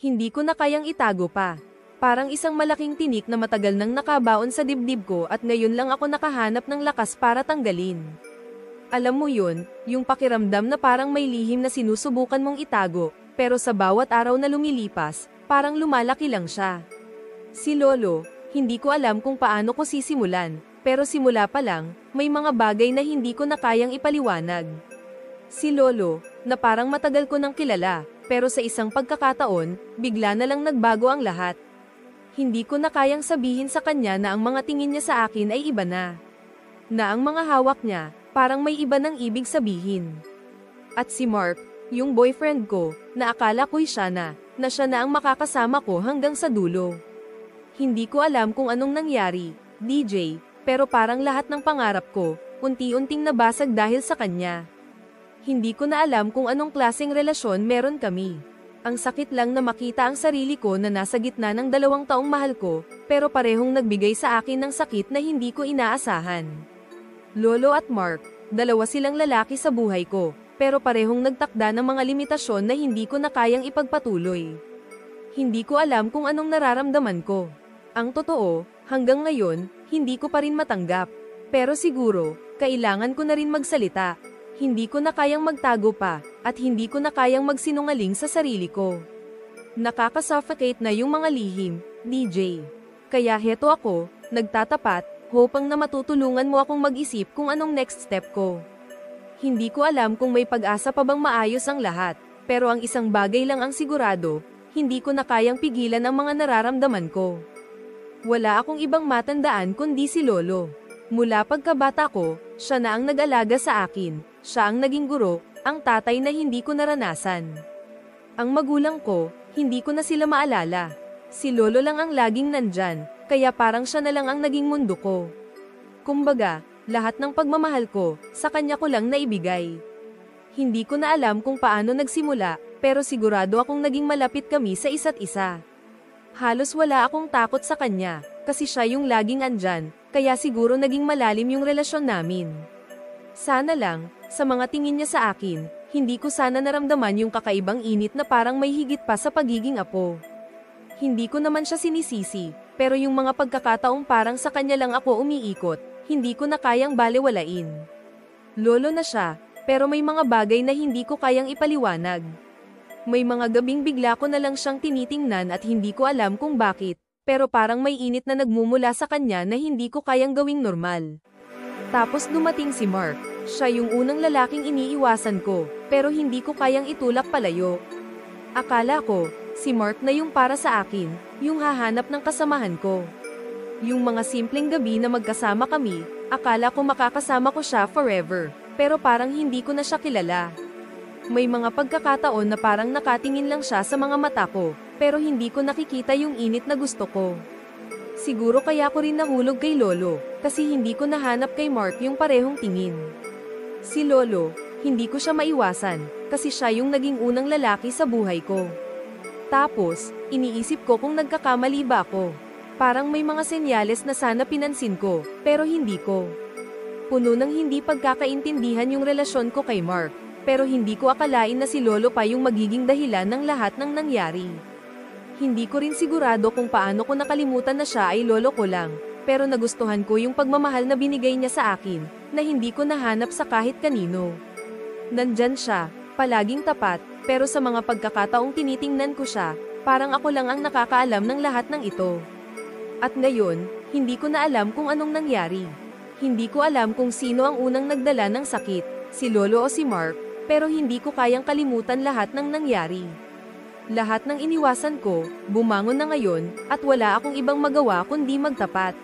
Hindi ko na kayang itago pa. Parang isang malaking tinik na matagal nang nakabaon sa dibdib ko at ngayon lang ako nakahanap ng lakas para tanggalin. Alam mo yun, yung pakiramdam na parang may lihim na sinusubukan mong itago, pero sa bawat araw na lumilipas, parang lumalaki lang siya. Si Lolo, hindi ko alam kung paano ko sisimulan, pero simula pa lang, may mga bagay na hindi ko na kayang ipaliwanag. Si Lolo, na parang matagal ko nang kilala, pero sa isang pagkakataon, bigla na lang nagbago ang lahat. Hindi ko na kayang sabihin sa kanya na ang mga tingin niya sa akin ay iba na. Na ang mga hawak niya, parang may iba nang ibig sabihin. At si Mark, yung boyfriend ko, na akala ko'y siya na siya na ang makakasama ko hanggang sa dulo. Hindi ko alam kung anong nangyari, DJ, pero parang lahat ng pangarap ko, unti-unting nabasag dahil sa kanya. Hindi ko na alam kung anong klaseng relasyon meron kami. Ang sakit lang na makita ang sarili ko na nasa gitna ng 2 taong mahal ko, pero parehong nagbigay sa akin ng sakit na hindi ko inaasahan. Lolo at Mark, 2 silang lalaki sa buhay ko, pero parehong nagtakda ng mga limitasyon na hindi ko na kayang ipagpatuloy. Hindi ko alam kung anong nararamdaman ko. Ang totoo, hanggang ngayon, hindi ko pa rin matanggap. Pero siguro, kailangan ko na rin magsalita. Hindi ko na kayang magtago pa, at hindi ko na kayang magsinungaling sa sarili ko. Nakakasuffocate na yung mga lihim, DJ. Kaya heto ako, nagtatapat, hopang na matutulungan mo akong mag-isip kung anong next step ko. Hindi ko alam kung may pag-asa pa bang maayos ang lahat, pero ang isang bagay lang ang sigurado, hindi ko na kayang pigilan ang mga nararamdaman ko. Wala akong ibang matandaan kundi si Lolo. Mula pagkabata ko, siya na ang nag-alaga sa akin, siya ang naging guro, ang tatay na hindi ko naranasan. Ang magulang ko, hindi ko na sila maalala. Si Lolo lang ang laging nandyan, kaya parang siya na lang ang naging mundo ko. Kumbaga, lahat ng pagmamahal ko, sa kanya ko lang naibigay. Hindi ko na alam kung paano nagsimula, pero sigurado akong naging malapit kami sa isa't isa. Halos wala akong takot sa kanya, kasi siya yung laging andyan, kaya siguro naging malalim yung relasyon namin. Sana lang, sa mga tingin niya sa akin, hindi ko sana naramdaman yung kakaibang init na parang may higit pa sa pagiging apo. Hindi ko naman siya sinisisi, pero yung mga pagkakataong parang sa kanya lang ako umiikot, hindi ko na kayang balewalain. Lolo na siya, pero may mga bagay na hindi ko kayang ipaliwanag. May mga gabing bigla ko na lang siyang tinitingnan at hindi ko alam kung bakit, pero parang may init na nagmumula sa kanya na hindi ko kayang gawing normal. Tapos dumating si Mark, siya yung unang lalaking iniiwasan ko, pero hindi ko kayang itulak palayo. Akala ko, si Mark na yung para sa akin, yung hahanap ng kasamahan ko. Yung mga simpleng gabi na magkasama kami, akala ko makakasama ko siya forever, pero parang hindi ko na siya kilala. May mga pagkakataon na parang nakatingin lang siya sa mga mata ko, pero hindi ko nakikita yung init na gusto ko. Siguro kaya ko rin nahulog kay Lolo, kasi hindi ko nahanap kay Mark yung parehong tingin. Si Lolo, hindi ko siya maiwasan, kasi siya yung naging unang lalaki sa buhay ko. Tapos, iniisip ko kung nagkakamali ba ako. Parang may mga senyales na sana pinansin ko, pero hindi ko. Puno ng hindi pagkakaintindihan yung relasyon ko kay Mark, pero hindi ko akalain na si Lolo pa yung magiging dahilan ng lahat ng nangyari. Hindi ko rin sigurado kung paano ko nakalimutan na siya ay lolo ko lang, pero nagustuhan ko yung pagmamahal na binigay niya sa akin, na hindi ko nahanap sa kahit kanino. Nandyan siya, palaging tapat, pero sa mga pagkakataong tinitingnan ko siya, parang ako lang ang nakakaalam ng lahat ng ito. At ngayon, hindi ko na alam kung anong nangyari. Hindi ko alam kung sino ang unang nagdala ng sakit, si Lolo o si Mark, pero hindi ko kayang kalimutan lahat ng nangyari. Lahat ng iniwasan ko, bumangon na ngayon, at wala akong ibang magawa kundi magtapat.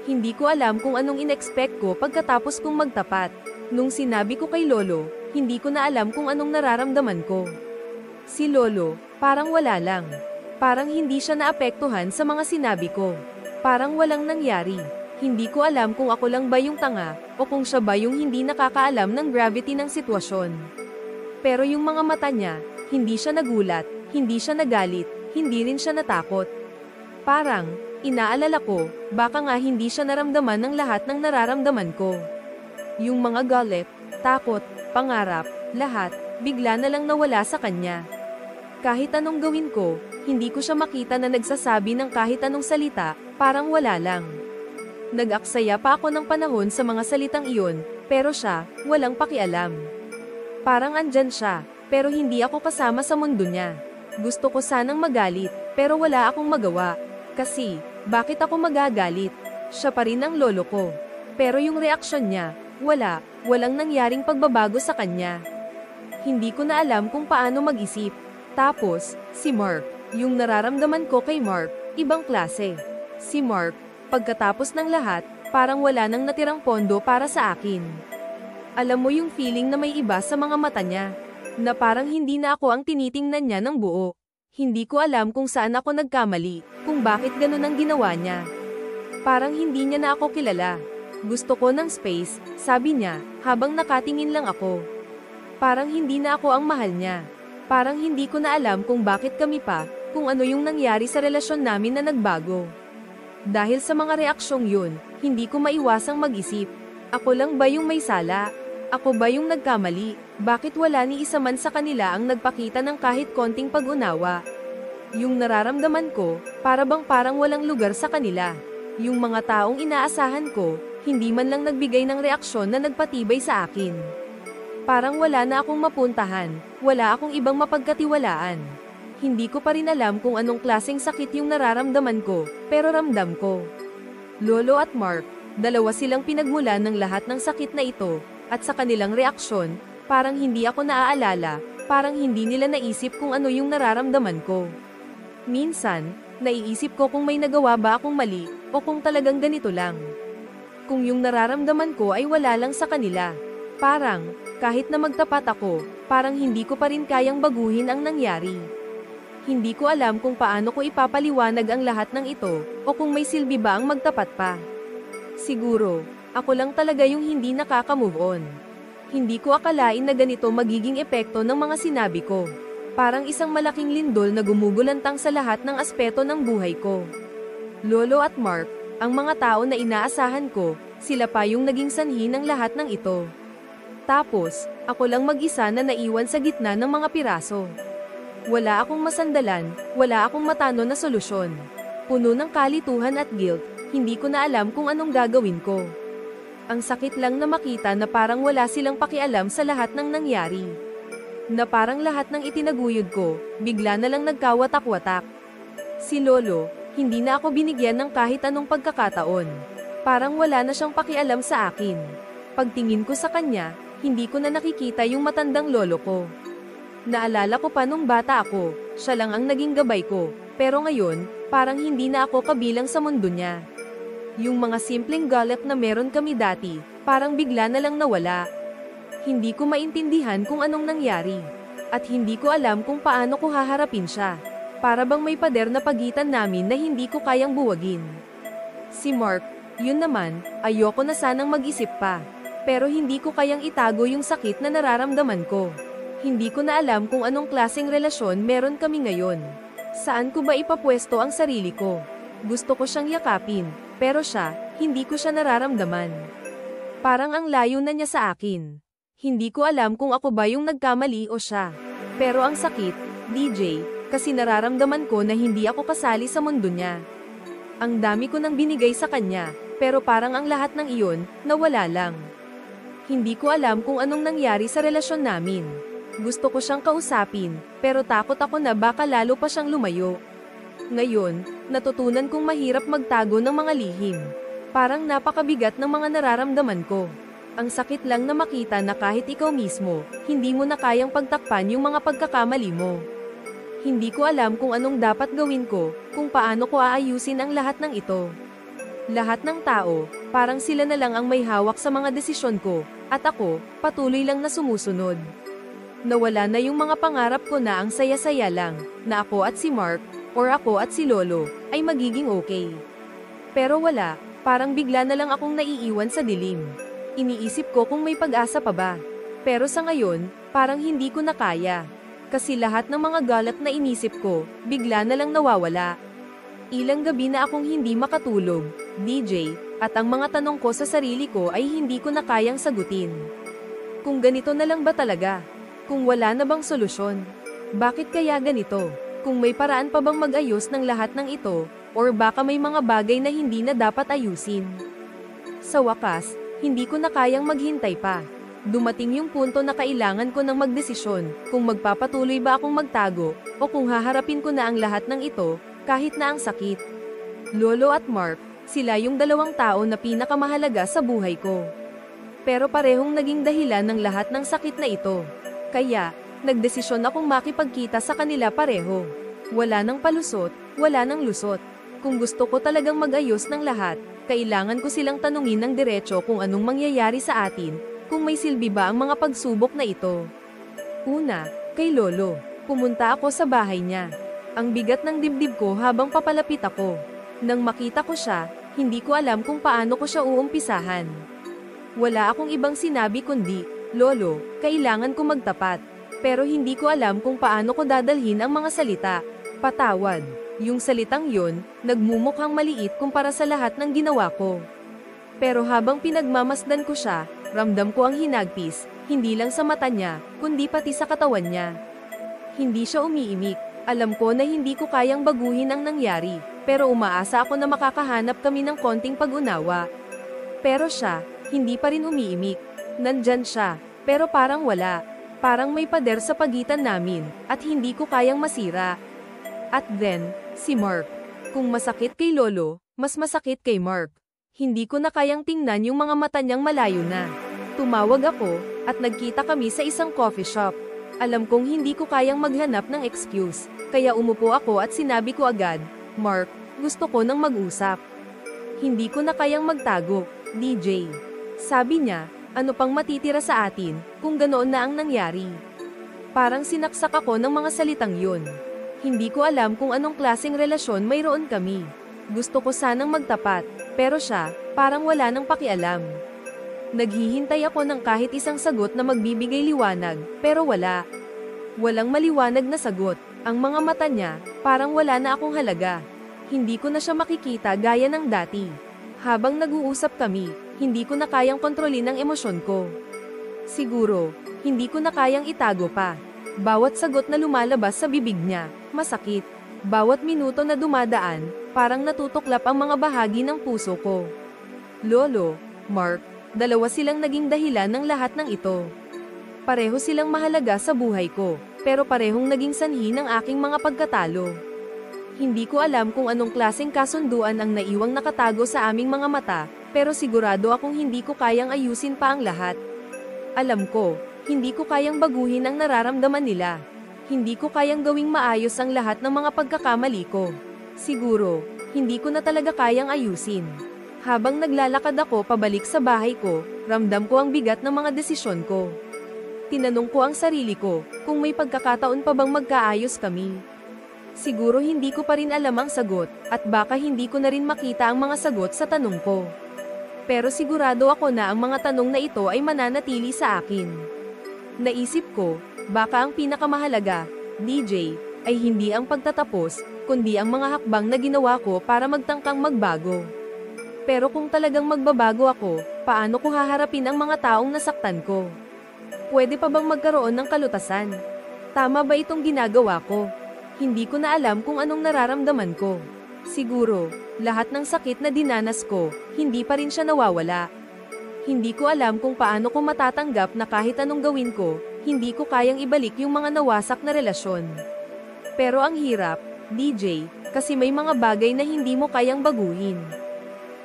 Hindi ko alam kung anong inexpect ko pagkatapos kong magtapat. Nung sinabi ko kay Lolo, hindi ko na alam kung anong nararamdaman ko. Si Lolo, parang wala lang. Parang hindi siya naapektuhan sa mga sinabi ko. Parang walang nangyari. Hindi ko alam kung ako lang ba yung tanga, o kung siya ba yung hindi nakakaalam ng gravity ng sitwasyon. Pero yung mga mata niya, hindi siya nagulat, hindi siya nagalit, hindi rin siya natakot. Parang, inaalala ko, baka nga hindi siya naramdaman ng lahat ng nararamdaman ko. Yung mga galit, takot, pangarap, lahat, bigla na lang nawala sa kanya. Kahit anong gawin ko, hindi ko siya makita na nagsasabi ng kahit anong salita, parang wala lang. Nag-aksaya pa ako ng panahon sa mga salitang iyon, pero siya, walang pakialam. Parang andyan siya, pero hindi ako kasama sa mundo niya. Gusto ko sanang magalit, pero wala akong magawa. Kasi, bakit ako magagalit? Siya pa rin ang lolo ko. Pero yung reaksyon niya, walang nangyaring pagbabago sa kanya. Hindi ko na alam kung paano mag-isip. Tapos, si Mark, yung nararamdaman ko kay Mark, ibang klase. Si Mark, pagkatapos ng lahat, parang wala nang natirang pondo para sa akin. Alam mo yung feeling na may iba sa mga mata niya, na parang hindi na ako ang tinitingnan niya ng buo. Hindi ko alam kung saan ako nagkamali, kung bakit ganun ang ginawa niya. Parang hindi niya na ako kilala. Gusto ko ng space, sabi niya, habang nakatingin lang ako. Parang hindi na ako ang mahal niya. Parang hindi ko na alam kung bakit kami pa, kung ano yung nangyari sa relasyon namin na nagbago. Dahil sa mga reaksyong yun, hindi ko maiwasang mag-isip. Ako lang ba yung may sala? Ako ba yung nagkamali? Bakit wala ni isa man sa kanila ang nagpakita ng kahit konting pag-unawa? Yung nararamdaman ko, parang walang lugar sa kanila. Yung mga taong inaasahan ko, hindi man lang nagbigay ng reaksyon na nagpatibay sa akin. Parang wala na akong mapuntahan, wala akong ibang mapagkatiwalaan. Hindi ko pa rin alam kung anong klaseng sakit yung nararamdaman ko, pero ramdam ko. Lolo at Mark, dalawa silang pinagmulan ng lahat ng sakit na ito, at sa kanilang reaksyon, parang hindi ako naaalala, parang hindi nila naisip kung ano yung nararamdaman ko. Minsan, naiisip ko kung may nagawa ba akong mali, o kung talagang ganito lang. Kung yung nararamdaman ko ay wala lang sa kanila. Parang, kahit na magtapat ako, parang hindi ko pa rin kayang baguhin ang nangyari. Hindi ko alam kung paano ko ipapaliwanag ang lahat ng ito, o kung may silbi ba ang magtapat pa. Siguro, ako lang talaga yung hindi nakaka-move on. Hindi ko akalain na ganito magiging epekto ng mga sinabi ko. Parang isang malaking lindol na gumugulantang sa lahat ng aspeto ng buhay ko. Lolo at Mark, ang mga tao na inaasahan ko, sila pa yung naging sanhi ng lahat ng ito. Tapos, ako lang mag-isa na naiwan sa gitna ng mga piraso. Wala akong masandalan, wala akong matano na solusyon. Puno ng kalituhan at guilt, hindi ko na alam kung anong gagawin ko. Ang sakit lang na makita na parang wala silang pakialam sa lahat ng nangyari. Na parang lahat ng itinaguyod ko, bigla na lang nagkawatak-watak. Si Lolo, hindi na ako binigyan ng kahit anong pagkakataon. Parang wala na siyang pakialam sa akin. Pagtingin ko sa kanya, hindi ko na nakikita yung matandang lolo ko. Naalala ko pa nung bata ako, siya lang ang naging gabay ko, pero ngayon, parang hindi na ako kabilang sa mundo niya. Yung mga simpleng galak na meron kami dati, parang bigla na lang nawala. Hindi ko maintindihan kung anong nangyari. At hindi ko alam kung paano ko haharapin siya. Para bang may pader na pagitan namin na hindi ko kayang buwagin. Si Mark, yun naman, ayoko na sanang mag-isip pa. Pero hindi ko kayang itago yung sakit na nararamdaman ko. Hindi ko na alam kung anong klaseng relasyon meron kami ngayon. Saan ko ba ipapwesto ang sarili ko? Gusto ko siyang yakapin, pero siya, hindi ko siya nararamdaman. Parang ang layo na niya sa akin. Hindi ko alam kung ako ba yung nagkamali o siya. Pero ang sakit, DJ, kasi nararamdaman ko na hindi ako kasali sa mundo niya. Ang dami ko nang binigay sa kanya, pero parang ang lahat ng iyon, nawala lang. Hindi ko alam kung anong nangyari sa relasyon namin. Gusto ko siyang kausapin, pero takot ako na baka lalo pa siyang lumayo. Ngayon, natutunan kong mahirap magtago ng mga lihim. Parang napakabigat ng mga nararamdaman ko. Ang sakit lang na makita na kahit ikaw mismo, hindi mo na kayang pagtakpan yung mga pagkakamali mo. Hindi ko alam kung anong dapat gawin ko, kung paano ko aayusin ang lahat ng ito. Lahat ng tao, parang sila na lang ang may hawak sa mga desisyon ko, at ako, patuloy lang na sumusunod. Nawala na yung mga pangarap ko na ang saya-saya lang, na ako at si Mark, or ako at si Lolo, ay magiging okay. Pero wala, parang bigla na lang akong naiiwan sa dilim. Iniisip ko kung may pag-asa pa ba. Pero sa ngayon, parang hindi ko na kaya. Kasi lahat ng mga galak na inisip ko, bigla na lang nawawala. Ilang gabi na akong hindi makatulog, DJ, at ang mga tanong ko sa sarili ko ay hindi ko na kayang sagutin. Kung ganito na lang ba talaga? Kung wala na bang solusyon? Bakit kaya ganito? Kung may paraan pa bang mag-ayos ng lahat ng ito, or baka may mga bagay na hindi na dapat ayusin. Sa wakas, hindi ko na kayang maghintay pa. Dumating yung punto na kailangan ko ng magdesisyon, kung magpapatuloy ba akong magtago, o kung haharapin ko na ang lahat ng ito, kahit na ang sakit. Lolo at Mark, sila yung dalawang tao na pinakamahalaga sa buhay ko. Pero parehong naging dahilan ng lahat ng sakit na ito. Kaya, nagdesisyon akong makipagkita sa kanila pareho. Wala nang palusot, wala nang lusot. Kung gusto ko talagang mag-ayos ng lahat, kailangan ko silang tanungin ng diretso kung anong mangyayari sa atin, kung may silbi ba ang mga pagsubok na ito. Una, kay Lolo. Pumunta ako sa bahay niya. Ang bigat ng dibdib ko habang papalapit ako. Nang makita ko siya, hindi ko alam kung paano ko siya uumpisahan. Wala akong ibang sinabi kundi, Lolo, kailangan ko magtapat. Pero hindi ko alam kung paano ko dadalhin ang mga salita. Patawad. Yung salitang yun, nagmumukhang maliit kumpara sa lahat ng ginawa ko. Pero habang pinagmamasdan ko siya, ramdam ko ang hinagpis, hindi lang sa mata niya, kundi pati sa katawan niya. Hindi siya umiimik. Alam ko na hindi ko kayang baguhin ang nangyari, pero umaasa ako na makakahanap kami ng konting pag-unawa. Pero siya, hindi pa rin umiimik. Nandyan siya, pero parang wala. Parang may pader sa pagitan namin, at hindi ko kayang masira. At then, si Mark. Kung masakit kay Lolo, mas masakit kay Mark. Hindi ko na kayang tingnan yung mga mata niyang malayo na. Tumawag ako, at nagkita kami sa isang coffee shop. Alam kong hindi ko kayang maghanap ng excuse, kaya umupo ako at sinabi ko agad, Mark, gusto ko nang mag-usap. Hindi ko na kayang magtago, DJ. Sabi niya, ano pang matitira sa atin, kung ganoon na ang nangyari. Parang sinaksak ako ng mga salitang yun. Hindi ko alam kung anong klaseng relasyon mayroon kami. Gusto ko sanang magtapat, pero siya, parang wala nang pakialam. Naghihintay ako ng kahit isang sagot na magbibigay liwanag, pero wala. Walang maliwanag na sagot. Ang mga mata niya, parang wala na akong halaga. Hindi ko na siya makikita gaya ng dati. Habang nag-uusap kami, hindi ko na kayang kontrolin ang emosyon ko. Siguro, hindi ko na kayang itago pa. Bawat sagot na lumalabas sa bibig niya, masakit. Bawat minuto na dumadaan, parang natutuklap ang mga bahagi ng puso ko. Lolo, Mark, dalawa silang naging dahilan ng lahat ng ito. Pareho silang mahalaga sa buhay ko, pero parehong naging sanhi ng aking mga pagkatalo. Hindi ko alam kung anong klaseng kasunduan ang naiwang nakatago sa aming mga mata, pero sigurado akong hindi ko kayang ayusin pa ang lahat. Alam ko, hindi ko kayang baguhin ang nararamdaman nila. Hindi ko kayang gawing maayos ang lahat ng mga pagkakamali ko. Siguro, hindi ko na talaga kayang ayusin. Habang naglalakad ako pabalik sa bahay ko, ramdam ko ang bigat ng mga desisyon ko. Tinanong ko ang sarili ko, kung may pagkakataon pa bang magkaayos kami. Siguro hindi ko pa rin alam ang sagot, at baka hindi ko na rin makita ang mga sagot sa tanong ko. Pero sigurado ako na ang mga tanong na ito ay mananatili sa akin. Naisip ko, baka ang pinakamahalaga, DJ, ay hindi ang pagtatapos, kundi ang mga hakbang na ginawa ko para magtangkang magbago. Pero kung talagang magbabago ako, paano ko haharapin ang mga taong nasaktan ko? Pwede pa bang magkaroon ng kalutasan? Tama ba itong ginagawa ko? Hindi ko na alam kung anong nararamdaman ko. Siguro, lahat ng sakit na dinanas ko, hindi pa rin siya nawawala. Hindi ko alam kung paano ko matatanggap na kahit anong gawin ko, hindi ko kayang ibalik yung mga nawasak na relasyon. Pero ang hirap, DJ, kasi may mga bagay na hindi mo kayang baguhin.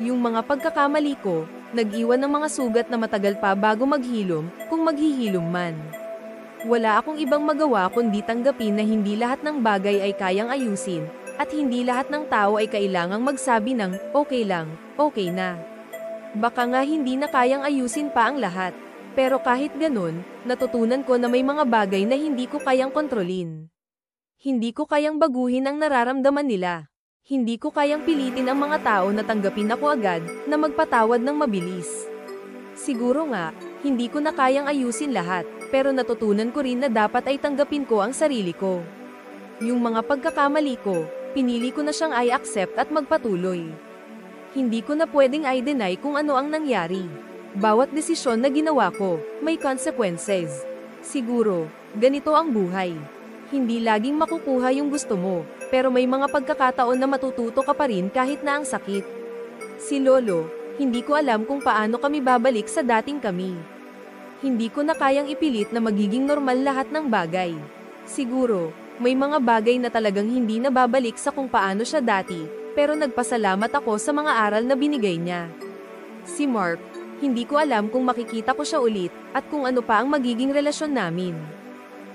Yung mga pagkakamali ko, nag-iwan ng mga sugat na matagal pa bago maghilom, kung maghihilom man. Wala akong ibang magawa kundi tanggapin na hindi lahat ng bagay ay kayang ayusin, at hindi lahat ng tao ay kailangang magsabi ng, okay lang, okay na. Baka nga hindi na kayang ayusin pa ang lahat. Pero kahit ganun, natutunan ko na may mga bagay na hindi ko kayang kontrolin. Hindi ko kayang baguhin ang nararamdaman nila. Hindi ko kayang pilitin ang mga tao na tanggapin ako agad, na magpatawad ng mabilis. Siguro nga, hindi ko na kayang ayusin lahat, pero natutunan ko rin na dapat ay tanggapin ko ang sarili ko. Yung mga pagkakamali ko, pinili ko na siyang i-accept at magpatuloy. Hindi ko na pwedeng i-deny kung ano ang nangyari. Bawat desisyon na ginawa ko, may consequences. Siguro, ganito ang buhay. Hindi laging makukuha yung gusto mo, pero may mga pagkakataon na matututo ka pa rin kahit na ang sakit. Si Lolo, hindi ko alam kung paano kami babalik sa dating kami. Hindi ko na kayang ipilit na magiging normal lahat ng bagay. Siguro, may mga bagay na talagang hindi na babalik sa kung paano siya dati, pero nagpasalamat ako sa mga aral na binigay niya. Si Mark, hindi ko alam kung makikita ko siya ulit, at kung ano pa ang magiging relasyon namin.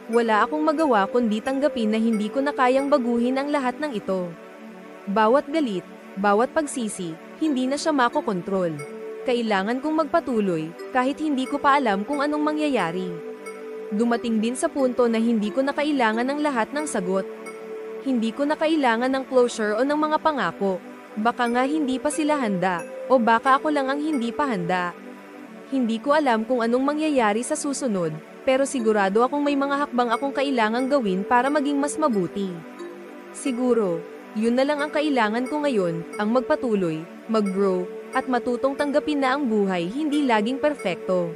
Wala akong magawa kundi tanggapin na hindi ko na kayang baguhin ang lahat ng ito. Bawat galit, bawat pagsisi, hindi na siya makokontrol. Kailangan kong magpatuloy, kahit hindi ko pa alam kung anong mangyayari. Dumating din sa punto na hindi ko na kailangan ng lahat ng sagot. Hindi ko na kailangan ng closure o ng mga pangako. Baka nga hindi pa sila handa, o baka ako lang ang hindi pa handa. Hindi ko alam kung anong mangyayari sa susunod, pero sigurado akong may mga hakbang akong kailangang gawin para maging mas mabuti. Siguro, yun na lang ang kailangan ko ngayon, ang magpatuloy, mag-grow, at matutong tanggapin na ang buhay hindi laging perpekto.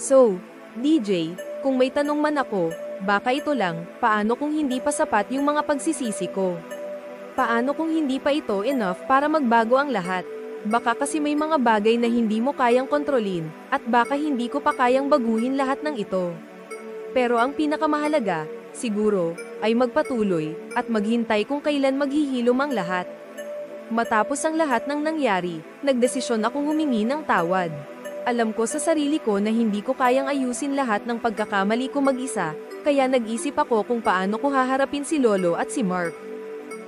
So, DJ, kung may tanong man ako, baka ito lang, paano kung hindi pa sapat yung mga pagsisisi ko? Paano kung hindi pa ito enough para magbago ang lahat? Baka kasi may mga bagay na hindi mo kayang kontrolin, at baka hindi ko pa kayang baguhin lahat ng ito. Pero ang pinakamahalaga, siguro, ay magpatuloy, at maghintay kung kailan maghihilom ang lahat. Matapos ang lahat ng nangyari, nagdesisyon akong humingi ng tawad. Alam ko sa sarili ko na hindi ko kayang ayusin lahat ng pagkakamali ko mag-isa, kaya nag-isip ako kung paano ko haharapin si Lolo at si Mark.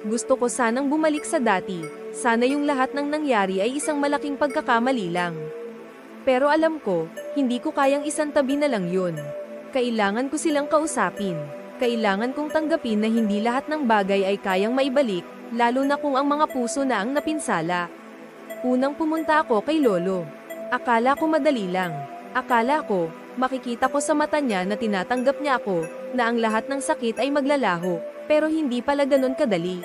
Gusto ko sanang bumalik sa dati, sana yung lahat ng nangyari ay isang malaking pagkakamali lang. Pero alam ko, hindi ko kayang isantabi na lang yun. Kailangan ko silang kausapin. Kailangan kong tanggapin na hindi lahat ng bagay ay kayang maibalik, lalo na kung ang mga puso na ang napinsala. Unang pumunta ako kay Lolo. Akala ko madali lang. Akala ko, makikita ko sa mata niya na tinatanggap niya ako, na ang lahat ng sakit ay maglalaho, pero hindi pala ganun kadali.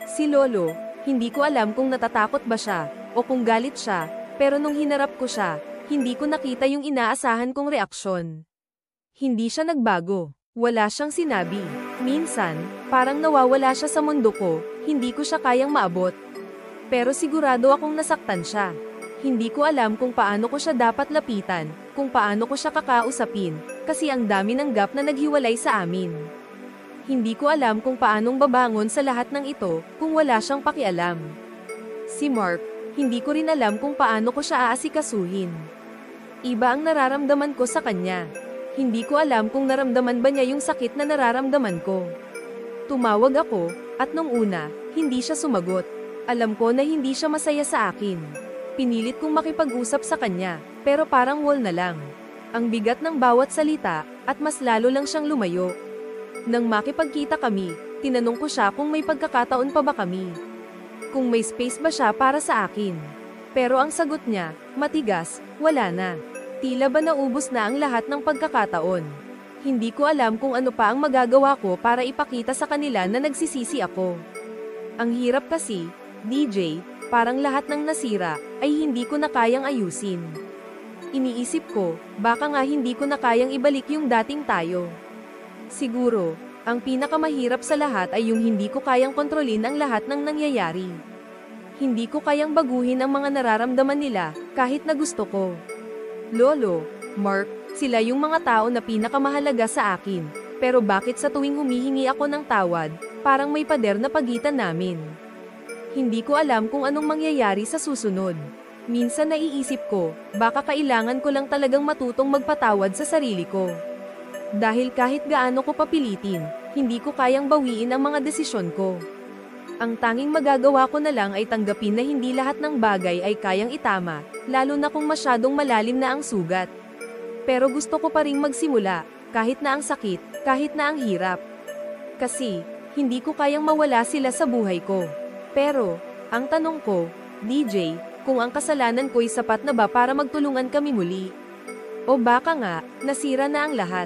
Si Lolo, hindi ko alam kung natatakot ba siya, o kung galit siya, pero nung hinarap ko siya, hindi ko nakita yung inaasahan kong reaksyon. Hindi siya nagbago. Wala siyang sinabi. Minsan, parang nawawala siya sa mundo ko, hindi ko siya kayang maabot. Pero sigurado akong nasaktan siya. Hindi ko alam kung paano ko siya dapat lapitan, kung paano ko siya kakausapin, kasi ang dami ng gap na naghiwalay sa amin. Hindi ko alam kung paanong babangon sa lahat ng ito, kung wala siyang pakialam. Si Mark, hindi ko rin alam kung paano ko siya aasikasuhin. Iba ang nararamdaman ko sa kanya. Hindi ko alam kung naramdaman ba niya yung sakit na nararamdaman ko. Tumawag ako, at nung una, hindi siya sumagot. Alam ko na hindi siya masaya sa akin. Pinilit kong makipag-usap sa kanya, pero parang wall na lang. Ang bigat ng bawat salita, at mas lalo lang siyang lumayo. Nang makipagkita kami, tinanong ko siya kung may pagkakataon pa ba kami. Kung may space ba siya para sa akin. Pero ang sagot niya, matigas, wala na. Tila ba naubos na ang lahat ng pagkakataon. Hindi ko alam kung ano pa ang magagawa ko para ipakita sa kanila na nagsisisi ako. Ang hirap kasi, DJ, parang lahat ng nasira, ay hindi ko na kayang ayusin. Iniisip ko, baka nga hindi ko na kayang ibalik yung dating tayo. Siguro, ang pinakamahirap sa lahat ay yung hindi ko kayang kontrolin ang lahat ng nangyayari. Hindi ko kayang baguhin ang mga nararamdaman nila, kahit na gusto ko. Lolo, Mark, sila yung mga tao na pinakamahalaga sa akin, pero bakit sa tuwing humihingi ako ng tawad, parang may pader na pagitan namin? Hindi ko alam kung anong mangyayari sa susunod. Minsan naiisip ko, baka kailangan ko lang talagang matutong magpatawad sa sarili ko. Dahil kahit gaano ko papilitin, hindi ko kayang bawiin ang mga desisyon ko. Ang tanging magagawa ko na lang ay tanggapin na hindi lahat ng bagay ay kayang itama, lalo na kung masyadong malalim na ang sugat. Pero gusto ko pa ring magsimula, kahit na ang sakit, kahit na ang hirap. Kasi, hindi ko kayang mawala sila sa buhay ko. Pero, ang tanong ko, DJ, kung ang kasalanan ko'y sapat na ba para magtulungan kami muli? O baka nga, nasira na ang lahat.